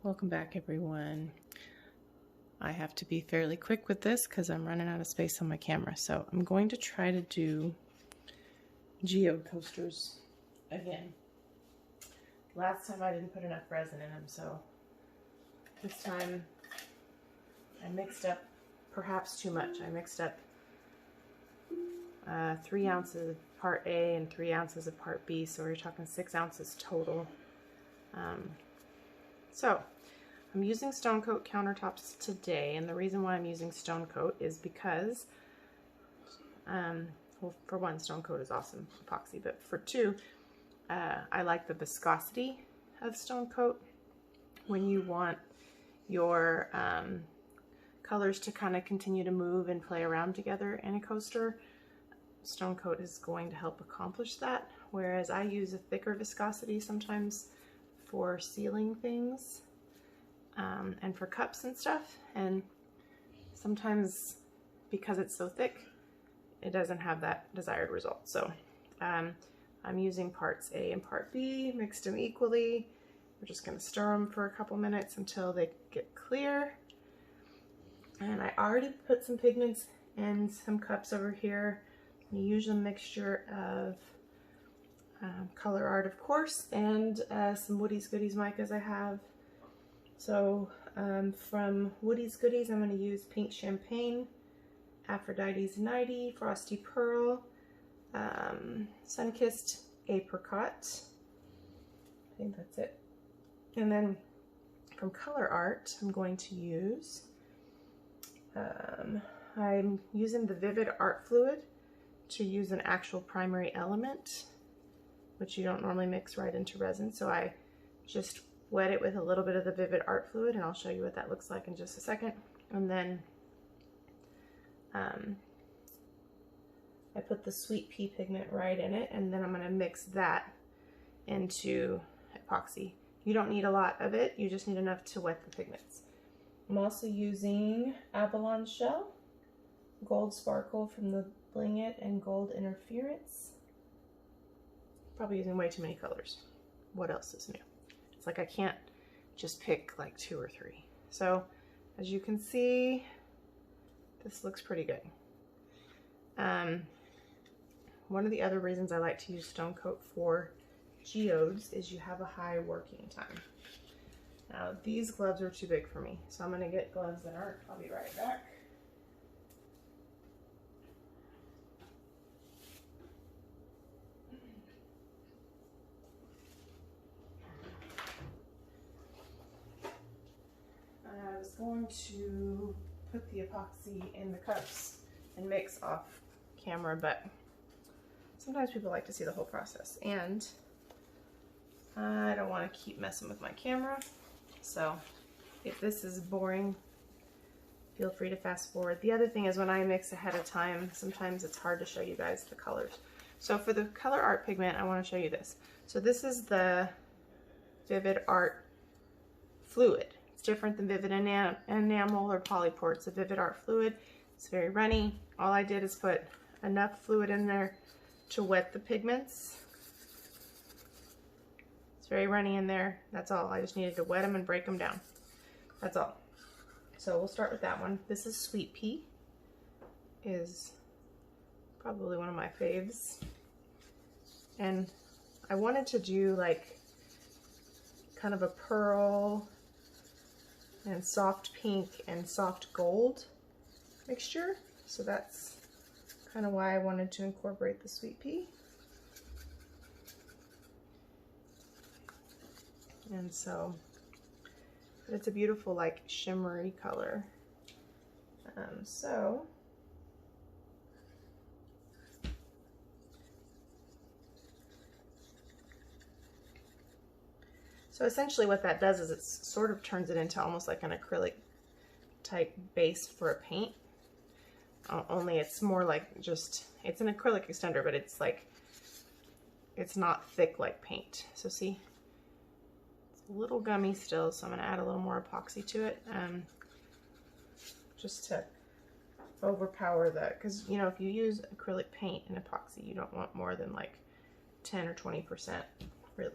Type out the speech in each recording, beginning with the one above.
Welcome back, everyone. I have to be fairly quick with this because I'm running out of space on my camera. So I'm going to try to do geode coasters again. Last time I didn't put enough resin in them, so this time I mixed up perhaps too much. I mixed up 3 ounces of part A and 3 ounces of part B, so we're talking 6 ounces total. So I'm using Stone Coat countertops today, and the reason why I'm using Stone Coat is because, well, for one, Stone Coat is awesome epoxy, but for two, I like the viscosity of Stone Coat. When you want your colors to kind of continue to move and play around together in a coaster, Stone Coat is going to help accomplish that, whereas I use a thicker viscosity sometimes for sealing things and for cups and stuff, and sometimes because it's so thick it doesn't have that desired result. So I'm using parts A and part B, mixed them equally. We're just going to stir them for a couple minutes until they get clear. And I already put some pigments in some cups over here. I use a mixture of Colourarte, of course, and some Woody's Goodies micas I have. So from Woody's Goodies, I'm going to use Pink Champagne, Aphrodites Nightie, Frosty Pearl, Sun-Kissed Apricot. I think that's it. And then from Colourarte, I'm going to use, I'm using the Vivid Art Fluid to use an actual primary element, which you don't normally mix right into resin. So I just wet it with a little bit of the Vivid Art Fluid, and I'll show you what that looks like in just a second. And then I put the Sweet Pea pigment right in it, and then I'm going to mix that into epoxy. You don't need a lot of it, you just need enough to wet the pigments. I'm also using Abalone Shell, Gold Sparkle from the Bling It, and Gold Interference. Probably using way too many colors. What else is new? It's like I can't just pick like 2 or 3. So as you can see, this looks pretty good. One of the other reasons I like to use Stone Coat for geodes is you have a high working time. Now these gloves are too big for me, so I'm going to get gloves that aren't. I'll be right back. I was going to put the epoxy in the cups and mix off camera, but sometimes people like to see the whole process, and I don't want to keep messing with my camera. So if this is boring, feel free to fast forward. The other thing is, when I mix ahead of time, sometimes it's hard to show you guys the colors. So for the Colourarte pigment, I want to show you this. So this is the Vivid Art Fluid. It's different than Vivid Enamel or Polypore. It's a Vivid Art Fluid. It's very runny. All I did is put enough fluid in there to wet the pigments. It's very runny in there. That's all. I just needed to wet them and break them down. That's all. So we'll start with that one. This is Sweet Pea. Is probably one of my faves. And I wanted to do like kind of a pearl and soft pink and soft gold mixture. So that's kind of why I wanted to incorporate the Sweet Pea. And so, but it's a beautiful like shimmery color. So essentially what that does is it sort of turns it into almost like an acrylic type base for a paint. Only it's more like just, it's an acrylic extender, but it's like, it's not thick like paint. So see, it's a little gummy still, so I'm going to add a little more epoxy to it, just to overpower the, because you know, if you use acrylic paint and epoxy, you don't want more than like 10 or 20%, really,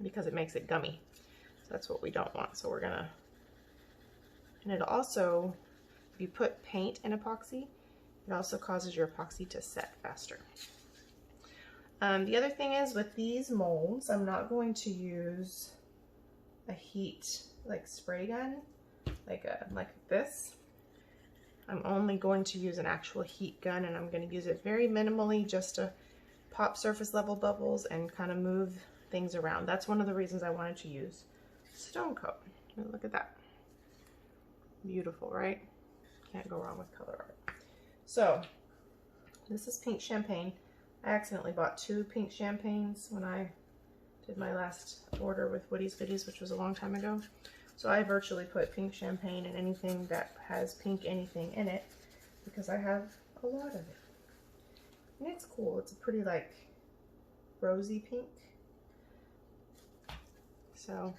because it makes it gummy. That's what we don't want. So we're gonna, and it also, if you put paint in epoxy, it also causes your epoxy to set faster. The other thing is with these molds, I'm not going to use a heat like spray gun, like this. I'm only going to use an actual heat gun, and I'm going to use it very minimally just to pop surface level bubbles and kind of move things around. That's one of the reasons I wanted to use Stone Coat. Look at that. Beautiful, right? Can't go wrong with Colourarte. So this is pink champagne. I accidentally bought 2 pink champagnes when I did my last order with Woody's Goodies, which was a long time ago. So I virtually put pink champagne in anything that has pink anything in it because I have a lot of it. And it's cool. It's a pretty like rosy pink. So,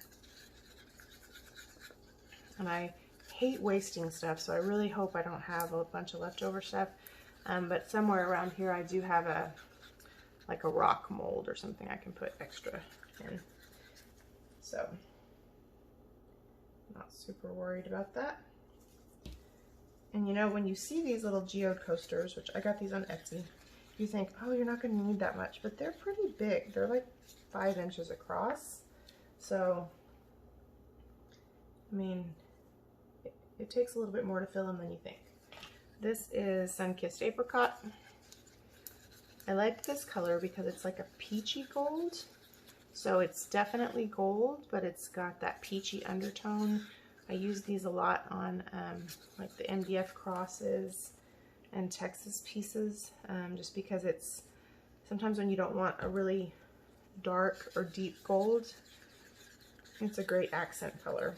and I hate wasting stuff, so I really hope I don't have a bunch of leftover stuff. But somewhere around here I do have like a rock mold or something I can put extra in. So, not super worried about that. And you know, when you see these little geode coasters, which I got these on Etsy, you think, oh, you're not going to need that much, but they're pretty big. They're like 5 inches across. So, I mean, it takes a little bit more to fill them than you think. This is Sun-Kissed Apricot. I like this color because it's like a peachy gold. So it's definitely gold, but it's got that peachy undertone. I use these a lot on like the MDF crosses and Texas pieces, just because it's sometimes when you don't want a really dark or deep gold, it's a great accent color.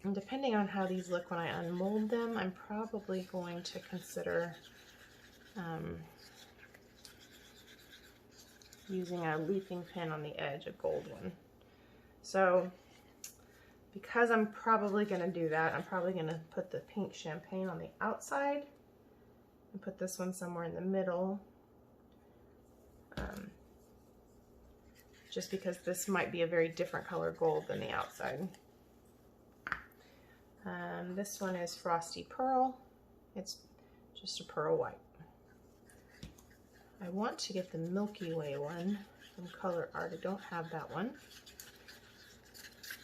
And depending on how these look when I unmold them, I'm probably going to consider using a leafing pin on the edge, a gold one. So because I'm probably going to do that, I'm probably going to put the pink champagne on the outside and put this one somewhere in the middle. Just because this might be a very different color gold than the outside. This one is Frosty Pearl. It's just a pearl white. I want to get the Milky Way one from Colourarte. I don't have that one.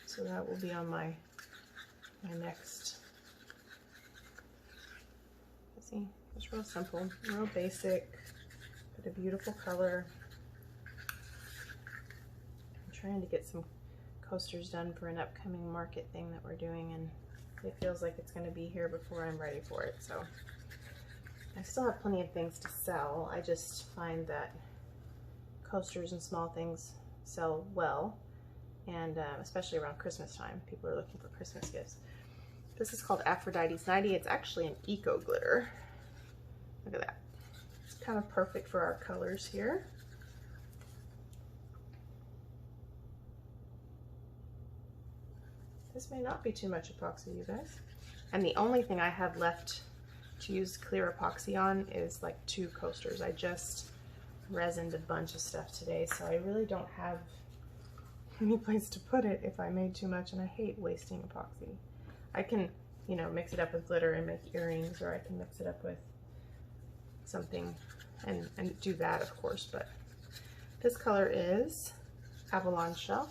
So that will be on my next. Let's see, it's real simple, real basic, but a beautiful color. I'm trying to get some coasters done for an upcoming market thing that we're doing, and it feels like it's going to be here before I'm ready for it. So I still have plenty of things to sell. I just find that coasters and small things sell well, and especially around Christmas time, people are looking for Christmas gifts. This is called Aphrodites Nightie. It's actually an eco glitter. Look at that. It's kind of perfect for our colors here. This may not be too much epoxy, you guys. And the only thing I have left to use clear epoxy on is like 2 coasters. I just resined a bunch of stuff today, so I really don't have any place to put it if I made too much, and I hate wasting epoxy. I can, you know, mix it up with glitter and make earrings, or I can mix it up with something and do that, of course. But this color is Abalone Shell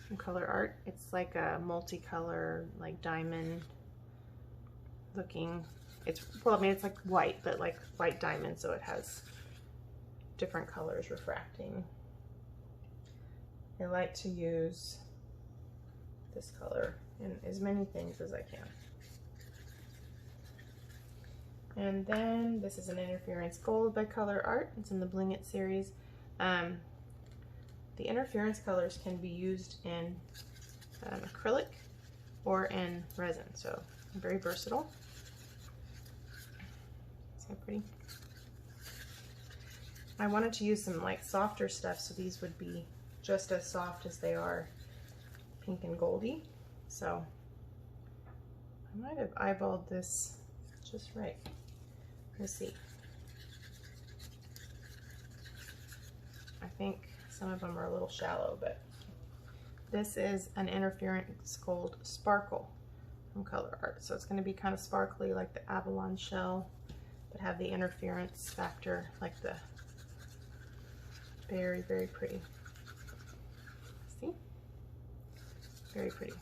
from Colourarte. It's like a multicolor, like diamond looking. It's, well, I mean, it's like white, but like white diamond, so it has different colors refracting. I like to use this color in as many things as I can. And then this is an Interference Gold by Colourarte. It's in the Bling It series. The interference colors can be used in acrylic or in resin, so very versatile. See how pretty? I wanted to use some like softer stuff, so these would be just as soft as they are pink and goldy. So I might have eyeballed this just right. We'll see. I think some of them are a little shallow, but this is an interference called Sparkle from Colourarte. So it's going to be kind of sparkly like the Abalone shell, but have the interference factor like the very, very pretty. See? Very pretty.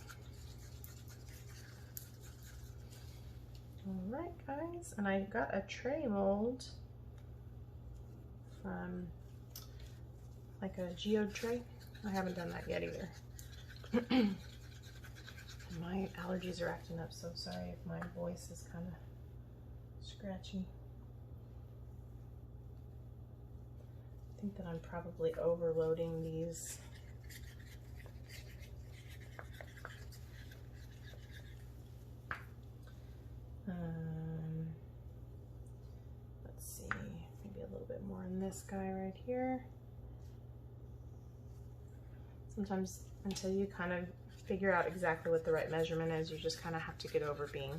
Alright guys, and I got a tray mold from like a Geode tray. I haven't done that yet either. And my allergies are acting up, so sorry if my voice is kind of scratchy. I think that I'm probably overloading these. Let's see, maybe a little bit more in this guy right here. Sometimes until you kind of figure out exactly what the right measurement is, you just kind of have to get over being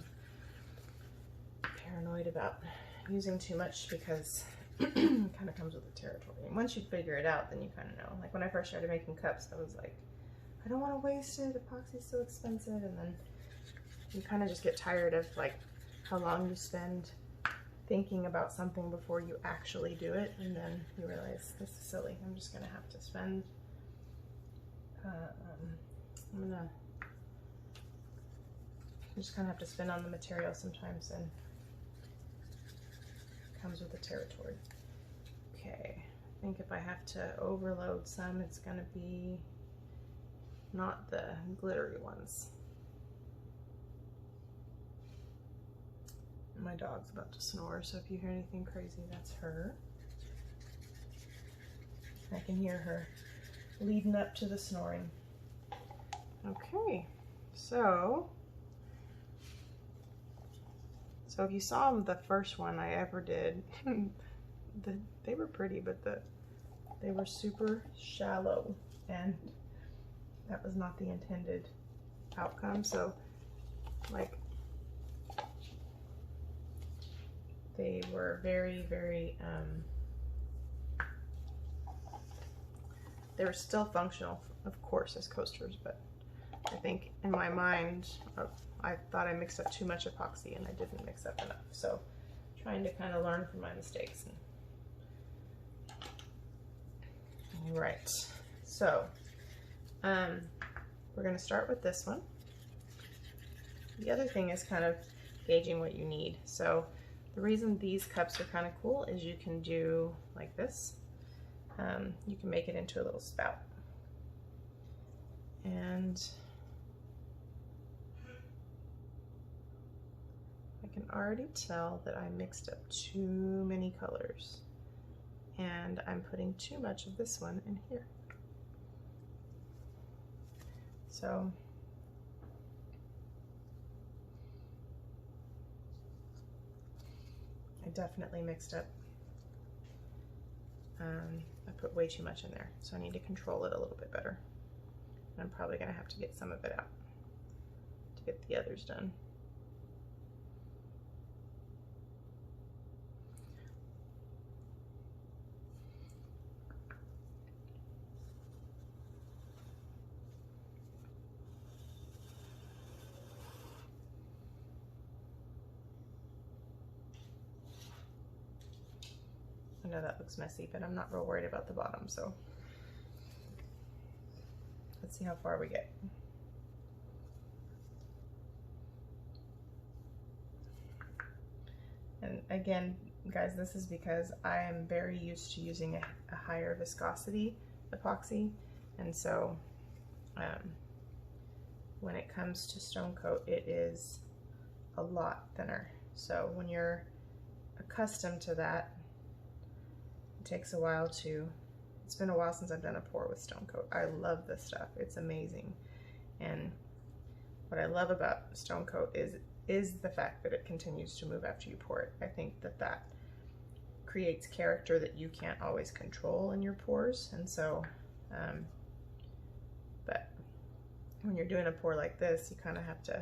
paranoid about using too much, because it kind of comes with the territory. And once you figure it out, then you kind of know. Like when I first started making cups, I was like, I don't want to waste it, epoxy's so expensive. And then you kind of just get tired of like how long you spend thinking about something before you actually do it, and then you realize this is silly. I'm just gonna have to spend I'm just gonna have to spend on the material sometimes, and it comes with the territory. Okay, I think if I have to overload some, it's gonna be not the glittery ones. My dog's about to snore, so if you hear anything crazy, that's her. I can hear her leading up to the snoring. Okay, so if you saw the first one I ever did, they were pretty, but they were super shallow, and that was not the intended outcome. So like, they were very, very, they were still functional, of course, as coasters, but I think in my mind, I thought I mixed up too much epoxy, and I didn't mix up enough. So trying to kind of learn from my mistakes. All right, so we're gonna start with this one. The other thing is kind of gauging what you need. So the reason these cups are kind of cool is you can do like this. You can make it into a little spout. And I can already tell that I mixed up too many colors, and I'm putting too much of this one in here. So I definitely mixed up. I put way too much in there, so I need to control it a little bit better. And I'm probably gonna have to get some of it out to get the others done. I know that looks messy, but I'm not real worried about the bottom, so let's see how far we get. And again, guys, this is because I am very used to using a higher viscosity epoxy, and so when it comes to stone coat, it is a lot thinner. So when you're accustomed to that, takes a while to, it's been a while since I've done a pour with stone coat. I love this stuff, it's amazing. And what I love about stone coat is the fact that it continues to move after you pour it. I think that creates character that you can't always control in your pours. And so, but when you're doing a pour like this, you kind of have to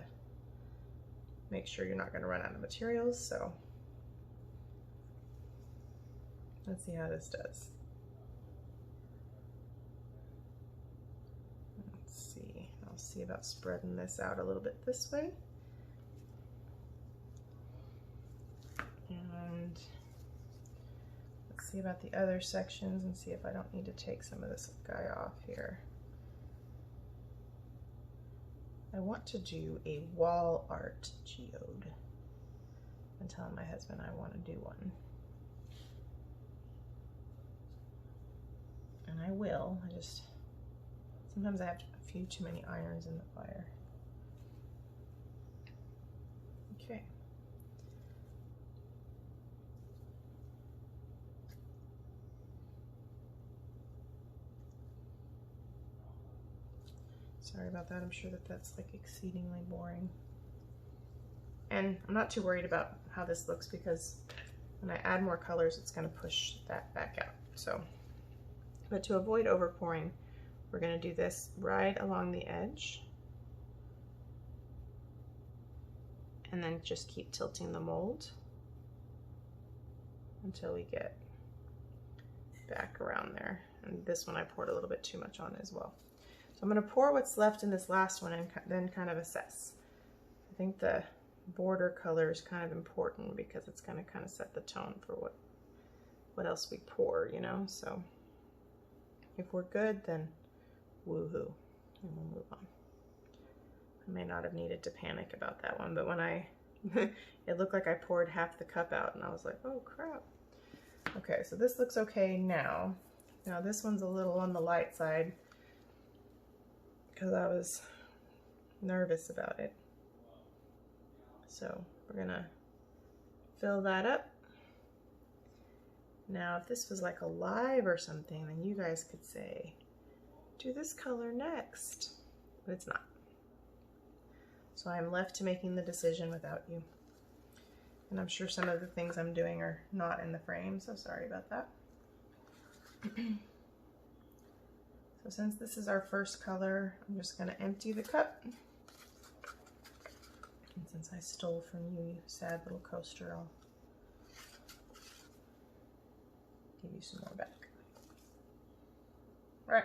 make sure you're not going to run out of materials. So let's see how this does. see about spreading this out a little bit this way. And let's see about the other sections and see if I don't need to take some of this guy off here. I want to do a wall art geode. I'm telling my husband I want to do one. And I will, sometimes I have a few too many irons in the fire. Okay. Sorry about that. I'm sure that that's like exceedingly boring. And I'm not too worried about how this looks because when I add more colors, it's going to push that back out. So, but to avoid overpouring, we're going to do this right along the edge. And then just keep tilting the mold until we get back around there. And this one I poured a little bit too much on as well. So I'm going to pour what's left in this last one and then kind of assess. I think the border color is kind of important because it's going to kind of set the tone for what else we pour, you know. So if we're good, then woohoo, and we'll move on. I may not have needed to panic about that one, but when it looked like I poured half the cup out and I was like, oh crap. Okay, so this looks okay now. Now this one's a little on the light side because I was nervous about it. So we're gonna fill that up. Now if this was like a live or something, then you guys could say, do this color next, but it's not. So I'm left to making the decision without you. And I'm sure some of the things I'm doing are not in the frame, so sorry about that. So since this is our first color, I'm just gonna empty the cup. And since I stole from you, you sad little coaster, I'll give you some more back. All right.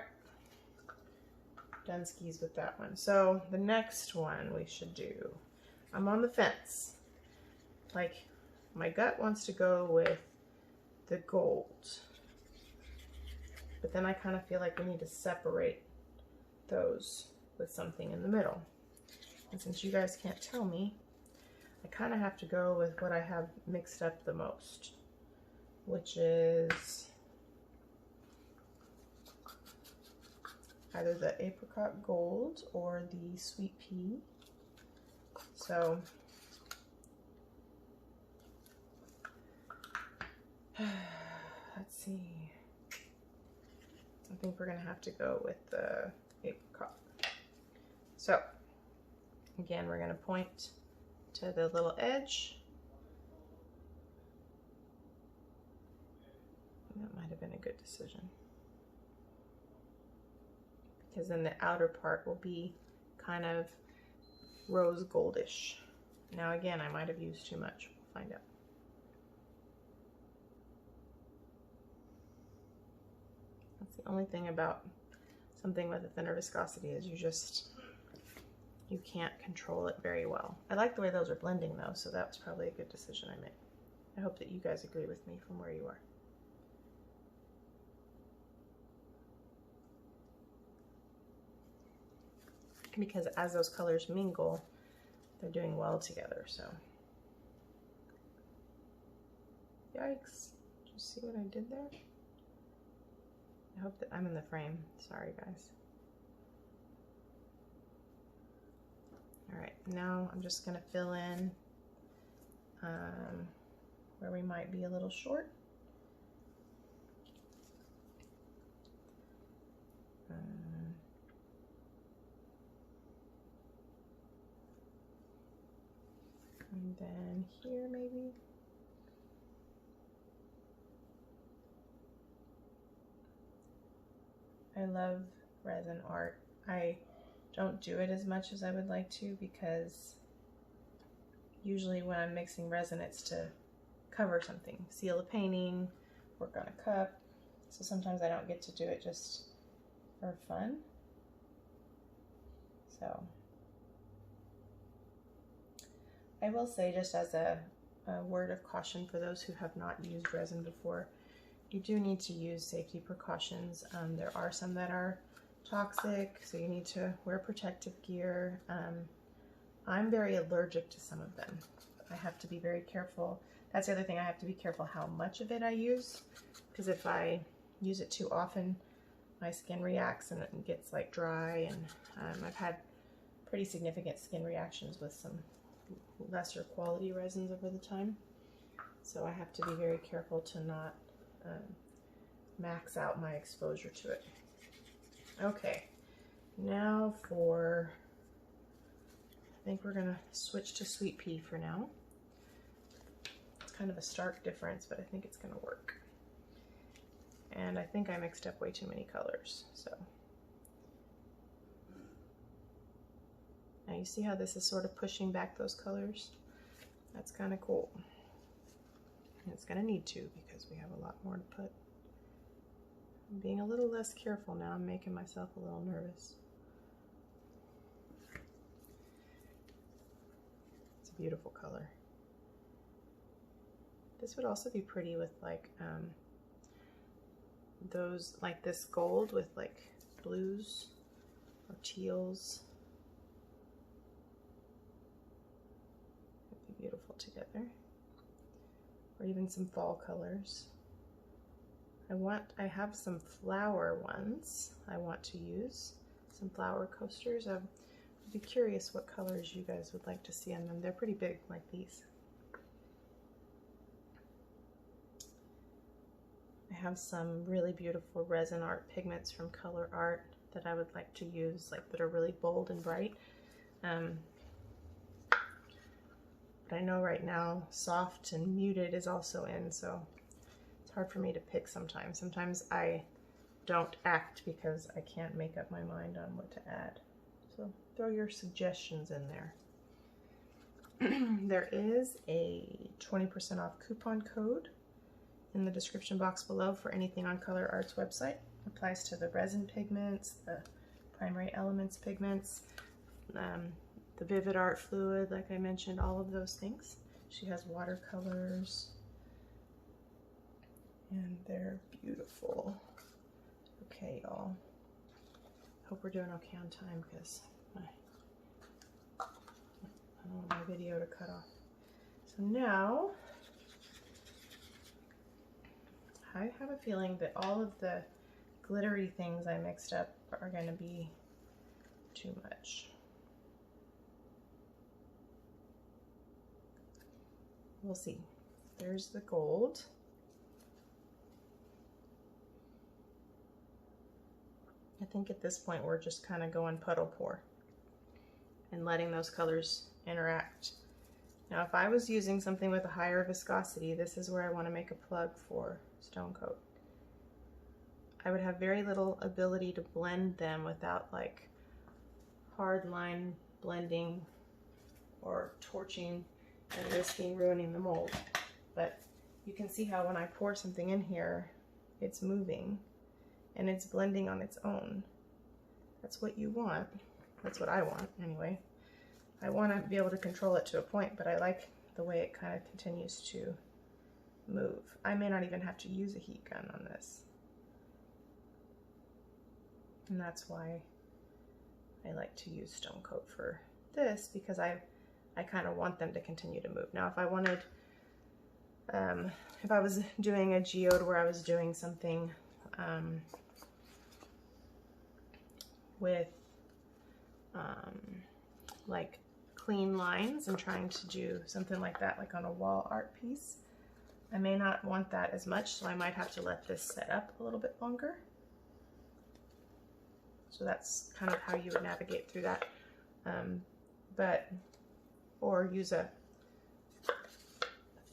Done skis with that one. So the next one we should do, I'm on the fence. Like, my gut wants to go with the gold, but then I kind of feel like we need to separate those with something in the middle. And since you guys can't tell me, I kind of have to go with what I have mixed up the most, which is either the apricot gold or the sweet pea. So let's see. I think we're gonna have to go with the apricot. So again, we're gonna point to the little edge. That might have been a good decision, because then the outer part will be kind of rose goldish. Now again, I might have used too much. We'll find out. That's the only thing about something with a thinner viscosity is you can't control it very well. I like the way those are blending though, so that was probably a good decision I made. I hope that you guys agree with me from where you are. Because as those colors mingle, they're doing well together, so. Yikes, did you see what I did there? I hope that I'm in the frame, sorry guys. All right, now I'm just gonna fill in where we might be a little short. And then here maybe. I love resin art. I don't do it as much as I would like to because usually when I'm mixing resin it's to cover something, seal a painting, work on a cup. So sometimes I don't get to do it just for fun. So I will say, just as a word of caution for those who have not used resin before, you do need to use safety precautions. There are some that are toxic, so you need to wear protective gear. I'm very allergic to some of them. I have to be very careful. That's the other thing, I have to be careful how much of it I use, because if I use it too often, my skin reacts and it gets like dry, and I've had pretty significant skin reactions with some lesser quality resins over the time. So I have to be very careful to not max out my exposure to it. Okay, now for, I think we're gonna switch to sweet pea for now. It's kind of a stark difference, but I think it's gonna work. And I think I mixed up way too many colors, so. Now you see how this is sort of pushing back those colors? That's kind of cool. And it's gonna need to, because we have a lot more to put. I'm being a little less careful now. I'm making myself a little nervous. It's a beautiful color. This would also be pretty with like those, like this gold with like blues or teals. It'd be beautiful together. Or even some fall colors. I have some flower ones I want to use, some flower coasters. I'd be curious what colors you guys would like to see on them. They're pretty big, like these. I have some really beautiful Rezinarte pigments from Colourarte that I would like to use, like that are really bold and bright. But I know right now soft and muted is also in, so it's hard for me to pick sometimes. Sometimes I don't act because I can't make up my mind on what to add. So throw your suggestions in there. There is a 20% off coupon code in the description box below for anything on Colourarte's website. Applies to the resin pigments, the primary elements pigments, the Vivid Art fluid, like I mentioned, all of those things. She has watercolors, and they're beautiful. Okay, y'all. Hope we're doing okay on time, because I don't want my video to cut off. So now, I have a feeling that all of the glittery things I mixed up are going to be too much. We'll see. There's the gold. I think at this point we're just kind of going puddle pour and letting those colors interact. Now if I was using something with a higher viscosity, this is where I want to make a plug for Stone Coat. I would have very little ability to blend them without like hard line blending or torching and risking ruining the mold. But you can see how when I pour something in here, it's moving and it's blending on its own. That's what you want. That's what I want anyway. I want to be able to control it to a point, but I like the way it kind of continues to move. I may not even have to use a heat gun on this. And that's why I like to use Stone Coat for this, because I kind of want them to continue to move. Now if I wanted, if I was doing a geode where I was doing something with like clean lines and trying to do something like that, like on a wall art piece, I may not want that as much, so I might have to let this set up a little bit longer. So that's kind of how you would navigate through that. Or use a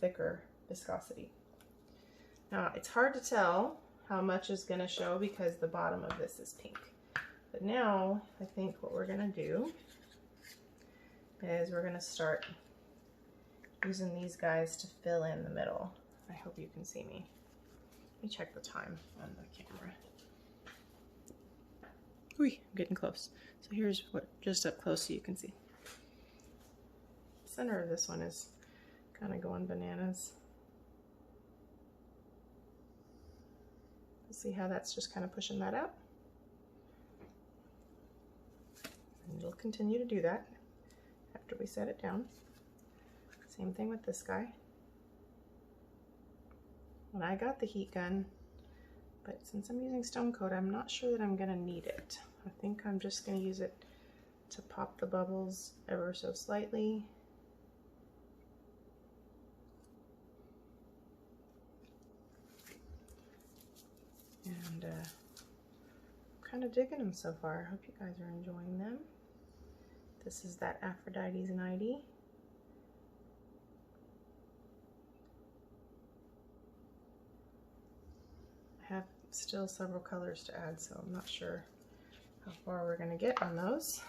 thicker viscosity. Now it's hard to tell how much is going to show because the bottom of this is pink. But now I think what we're going to do is we're going to start using these guys to fill in the middle. I hope you can see me. Let me check the time on the camera. Ooh, I'm getting close. So here's what, just up close so you can see. The center of this one is kind of going bananas. See how that's just kind of pushing that out? And it'll continue to do that after we set it down. Same thing with this guy. And I got the heat gun, but since I'm using stone coat, I'm not sure that I'm gonna need it. I think I'm just gonna use it to pop the bubbles ever so slightly. And I'm kind of digging them so far. I hope you guys are enjoying them. This is that Aphrodites Nightie. I have still several colors to add, so I'm not sure how far we're going to get on those.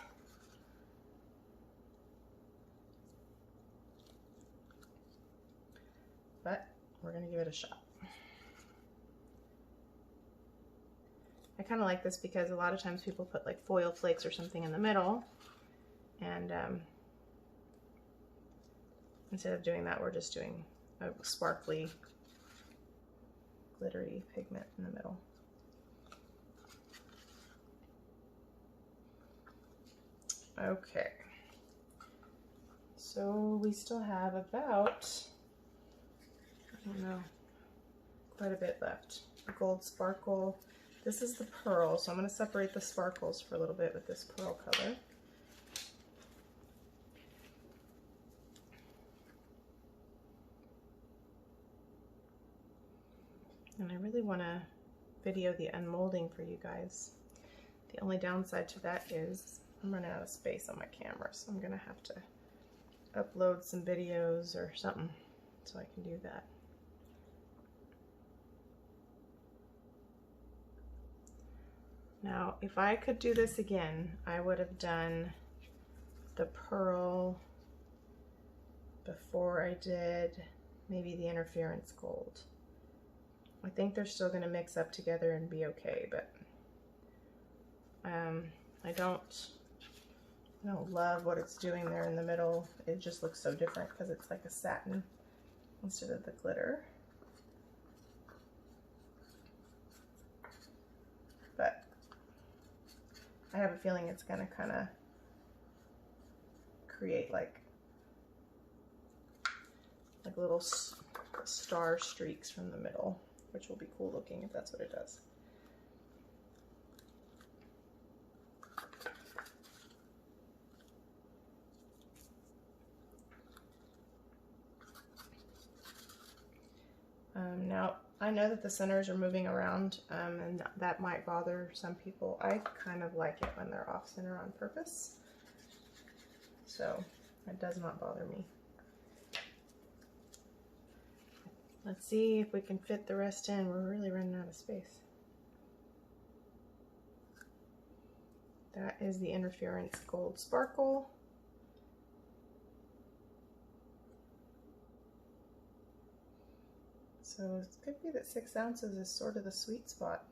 But we're going to give it a shot. I kind of like this because a lot of times people put like foil flakes or something in the middle, and instead of doing that, we're just doing a sparkly, glittery pigment in the middle. Okay, so we still have about, I don't know, quite a bit left. The gold sparkle. This is the pearl, so I'm going to separate the sparkles for a little bit with this pearl color. And I really want to video the unmolding for you guys. The only downside to that is I'm running out of space on my camera, so I'm going to have to upload some videos or something so I can do that. Now, if I could do this again, I would have done the pearl before I did maybe the interference gold. I think they're still going to mix up together and be okay, but I don't love what it's doing there in the middle. It just looks so different because it's like a satin instead of the glitter. But I have a feeling it's going to kind of create like little star streaks from the middle, which will be cool looking if that's what it does. Now, I know that the centers are moving around, and that might bother some people. I kind of like it when they're off center on purpose, so it does not bother me. Let's see if we can fit the rest in. We're really running out of space. That is the interference gold sparkle. So it could be that 6 ounces is sort of the sweet spot.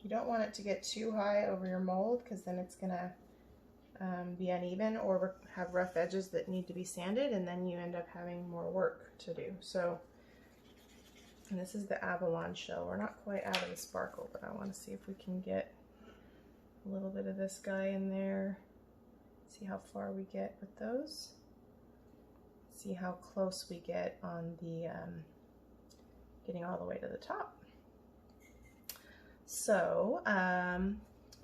You don't want it to get too high over your mold because then it's gonna be uneven or have rough edges that need to be sanded, and then you end up having more work to do. So, and this is the Abalone shell. We're not quite out of the sparkle, but I want to see if we can get a little bit of this guy in there. See how far we get with those. See how close we get on the getting all the way to the top. So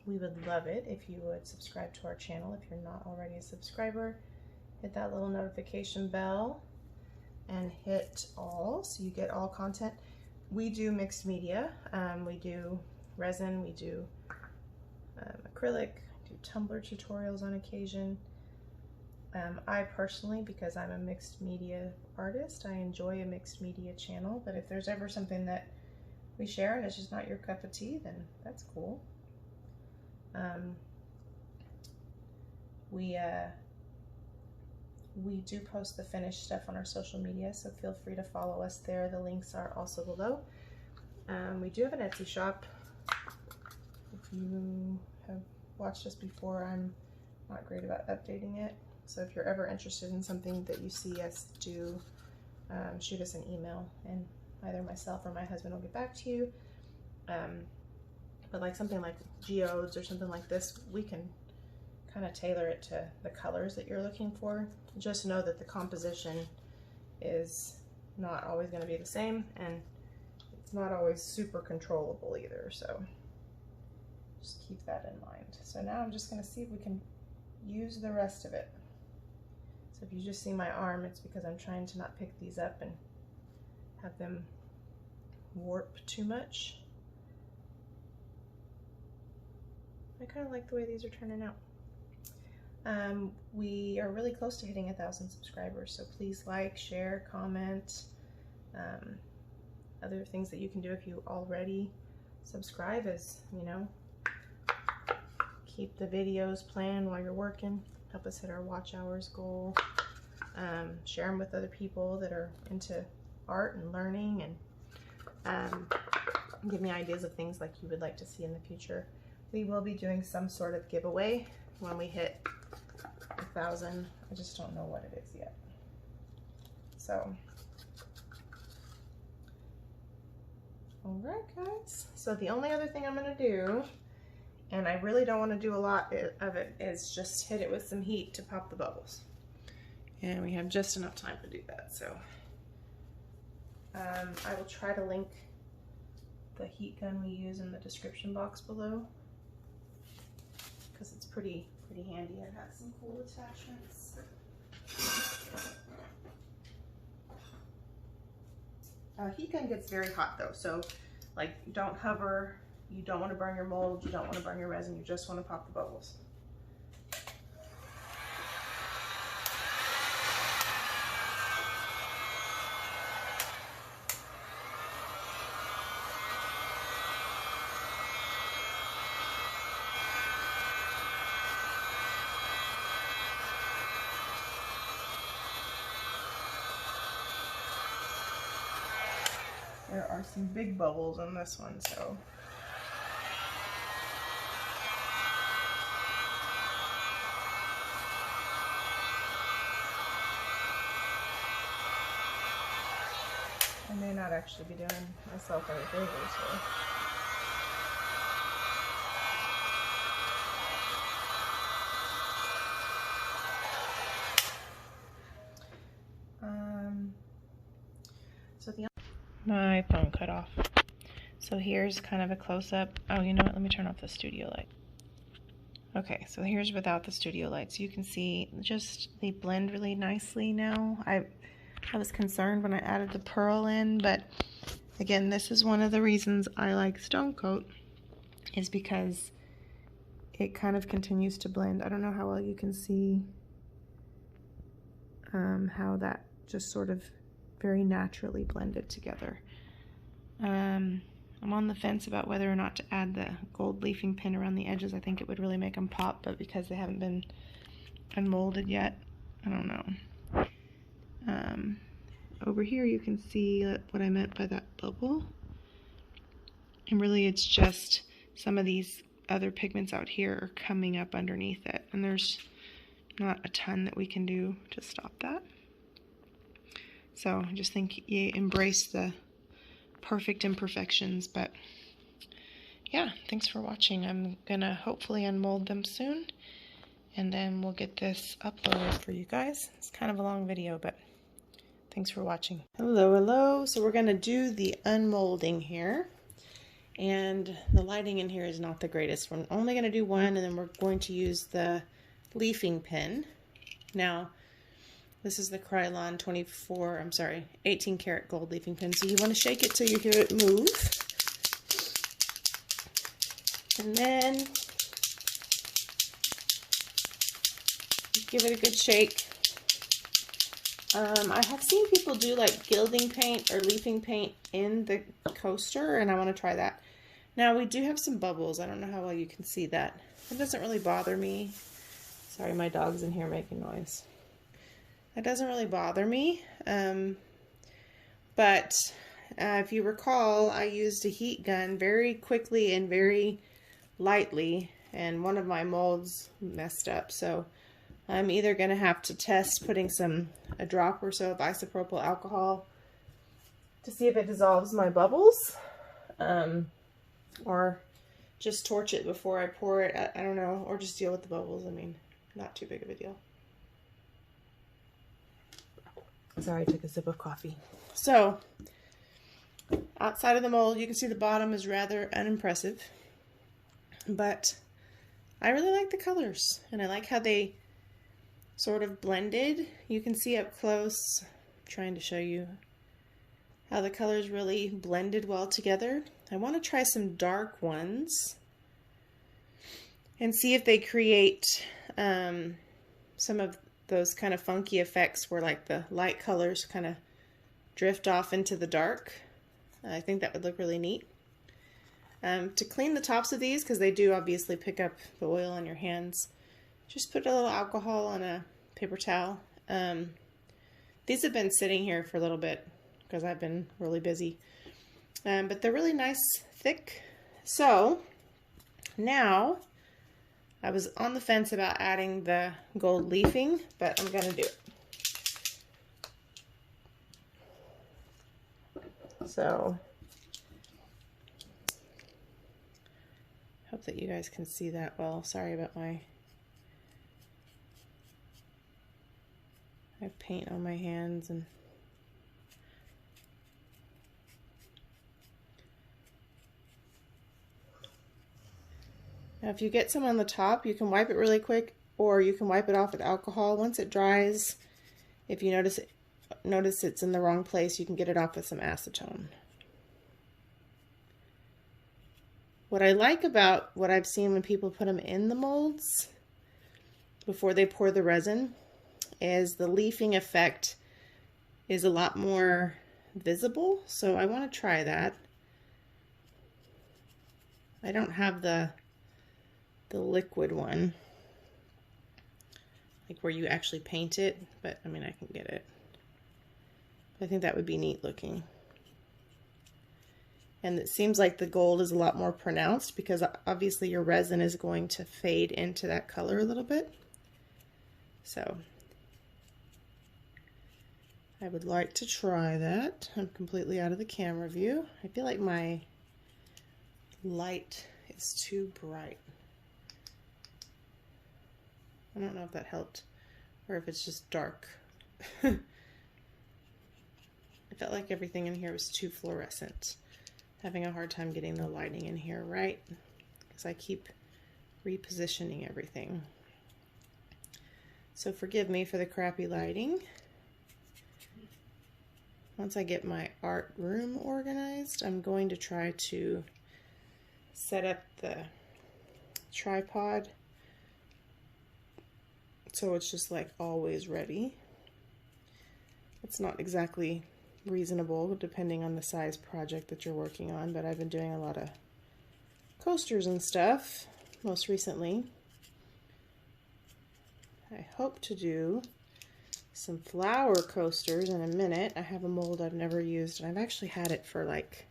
we would love it if you would subscribe to our channel if you're not already a subscriber. Hit that little notification bell and hit all so you get all content. We do mixed media. We do resin, we do acrylic, do tumbler tutorials on occasion. I personally, because I'm a mixed media artist, I enjoy a mixed media channel, but if there's ever something that we share and it's just not your cup of tea, then that's cool. We do post the finished stuff on our social media, so feel free to follow us there. The links are also below. We do have an Etsy shop. If you have watched this before. I'm not great about updating it. So if you're ever interested in something that you see us do, shoot us an email and either myself or my husband will get back to you. But like something like geodes or something like this, we can kind of tailor it to the colors that you're looking for. Just know that the composition is not always going to be the same, and it's not always super controllable either, so just keep that in mind. So now I'm just going to see if we can use the rest of it. So if you just see my arm, it's because I'm trying to not pick these up and have them warp too much. I kind of like the way these are turning out. We are really close to hitting 1,000 subscribers, so please like, share, comment. Other things that you can do if you already subscribe is, you know, keep the videos playing while you're working, help us hit our watch hours goal, share them with other people that are into art and learning, and give me ideas of things like you would like to see in the future. We will be doing some sort of giveaway when we hit 1,000. I just don't know what it is yet. So, all right, guys. So the only other thing I'm gonna do, and I really don't want to do a lot of it, is just hit it with some heat to pop the bubbles. And we have just enough time to do that. So I will try to link the heat gun we use in the description box below, because it's pretty handy. I've got some cool attachments. Heat gun gets very hot though, so like don't hover. You don't want to burn your mold, you don't want to burn your resin, you just want to pop the bubbles. There are some big bubbles in this one, so I may not actually be doing myself any favors here. So my phone cut off. So here's kind of a close-up. Oh, you know what? Let me turn off the studio light. Okay, so here's without the studio lights. You can see just they blend really nicely now. I was concerned when I added the pearl in, but again, this is one of the reasons I like Stone Coat, is because it kind of continues to blend. I don't know how well you can see how that just sort of very naturally blended together. I'm on the fence about whether or not to add the gold leafing pin around the edges. I think it would really make them pop, but because they haven't been unmolded yet, I don't know. Over here you can see what I meant by that bubble. And really it's just some of these other pigments out here are coming up underneath it. And there's not a ton that we can do to stop that. So I just think you embrace the perfect imperfections. But yeah, thanks for watching. I'm gonna hopefully unmold them soon, and then we'll get this uploaded for you guys. It's kind of a long video, but thanks for watching. Hello. So we're gonna do the unmolding here, and the lighting in here is not the greatest. We're only gonna do one, and then we're going to use the leafing pin. Now, this is the Krylon 18 karat gold leafing pin. So you want to shake it till you hear it move. And then give it a good shake. I have seen people do like gilding paint or leafing paint in the coaster, and I want to try that. Now we do have some bubbles. I don't know how well you can see that. It doesn't really bother me. Sorry, my dog's in here making noise. That doesn't really bother me, but if you recall, I used a heat gun very quickly and very lightly, and one of my molds messed up, so I'm either going to have to test putting a drop or so of isopropyl alcohol to see if it dissolves my bubbles, or just torch it before I pour it. I don't know, or just deal with the bubbles. I mean, not too big of a deal. Sorry, I took a sip of coffee. So, outside of the mold, you can see the bottom is rather unimpressive, but I really like the colors, and I like how they sort of blended. You can see up close, I'm trying to show you how the colors really blended well together. I want to try some dark ones and see if they create some of those kind of funky effects where like the light colors kind of drift off into the dark. I think that would look really neat. To clean the tops of these, because they do obviously pick up the oil on your hands, just put a little alcohol on a paper towel. These have been sitting here for a little bit because I've been really busy, but they're really nice, thick. So now I was on the fence about adding the gold leafing, but I'm going to do it. So hope that you guys can see that well. Sorry about I have paint on my hands and now if you get some on the top, you can wipe it really quick, or you can wipe it off with alcohol. Once it dries, if you notice it's in the wrong place, you can get it off with some acetone. What I like about what I've seen when people put them in the molds before they pour the resin is the leafing effect is a lot more visible, so I want to try that. I don't have the liquid one, like where you actually paint it, but I mean I can get it. I think that would be neat looking. And it seems like the gold is a lot more pronounced because obviously your resin is going to fade into that color a little bit. So I would like to try that. I'm completely out of the camera view. I feel like my light is too bright. I don't know if that helped or if it's just dark. I felt like everything in here was too fluorescent. Having a hard time getting the lighting in here right because I keep repositioning everything. So forgive me for the crappy lighting. Once I get my art room organized, I'm going to try to set up the tripod so it's just like always ready. It's not exactly reasonable depending on the size project that you're working on, but I've been doing a lot of coasters and stuff most recently. I hope to do some flower coasters in a minute. I have a mold I've never used, and I've actually had it for like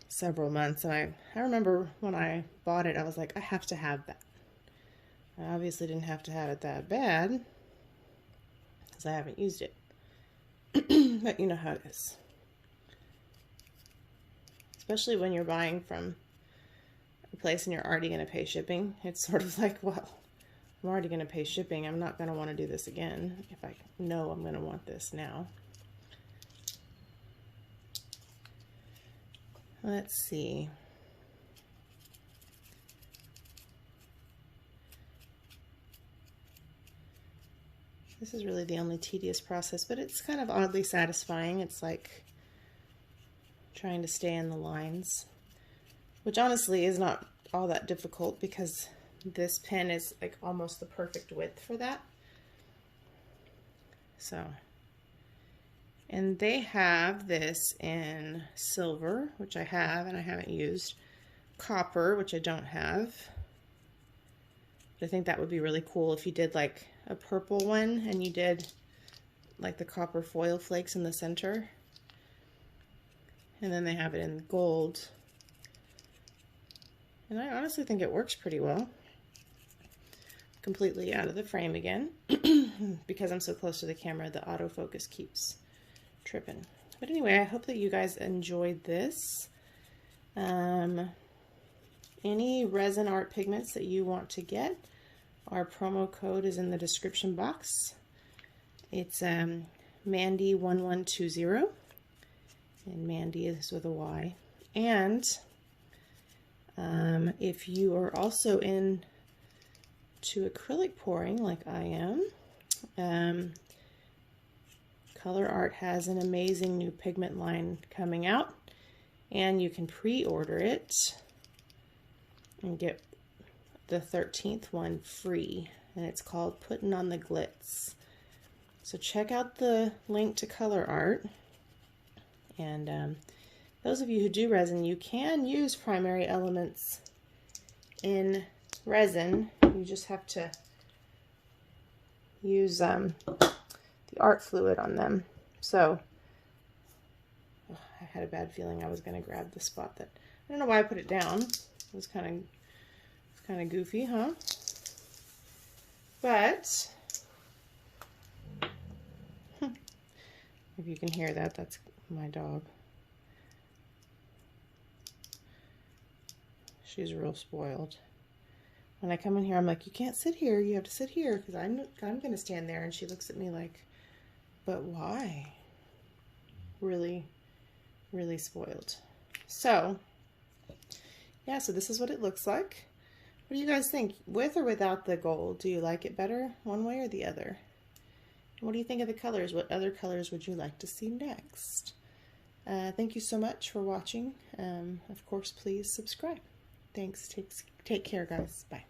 several months, and I remember when I bought it I was like, I have to have that. I obviously didn't have to have it that bad because I haven't used it. But you know how it is. Especially when you're buying from a place and you're already going to pay shipping. It's sort of like, well, I'm already going to pay shipping. I'm not going to want to do this again if I know I'm going to want this now. Let's see. This is really the only tedious process, but it's kind of oddly satisfying. It's like trying to stay in the lines, which honestly is not all that difficult because this pen is like almost the perfect width for that. So, and they have this in silver, which I have and I haven't used, copper, which I don't have. But I think that would be really cool if you did like a purple one and you did like the copper foil flakes in the center. And then they have it in gold. And I honestly think it works pretty well. Completely out of the frame again. Because I'm so close to the camera, the autofocus keeps tripping. But anyway, I hope that you guys enjoyed this. Any Rezinarte pigments that you want to get, our promo code is in the description box. It's Mandy1120, and Mandy is with a Y. And if you are also into acrylic pouring like I am, Colourarte has an amazing new pigment line coming out, and you can pre-order it and get the 13th one free, and it's called Putting on the Glitz. So check out the link to Colourarte, and those of you who do resin, you can use primary elements in resin. You just have to use the art fluid on them. So I had a bad feeling I was going to grab the spot that, I don't know why I put it down. It was kind of goofy, huh? But if you can hear that, that's my dog. She's real spoiled. When I come in here, I'm like, you can't sit here. You have to sit here, because I'm going to stand there. And she looks at me like, but why? Really, really spoiled. So, yeah, so this is what it looks like. What do you guys think? With or without the gold? Do you like it better one way or the other? And what do you think of the colors? What other colors would you like to see next? Thank you so much for watching. Of course, please subscribe. Thanks. Take care, guys. Bye.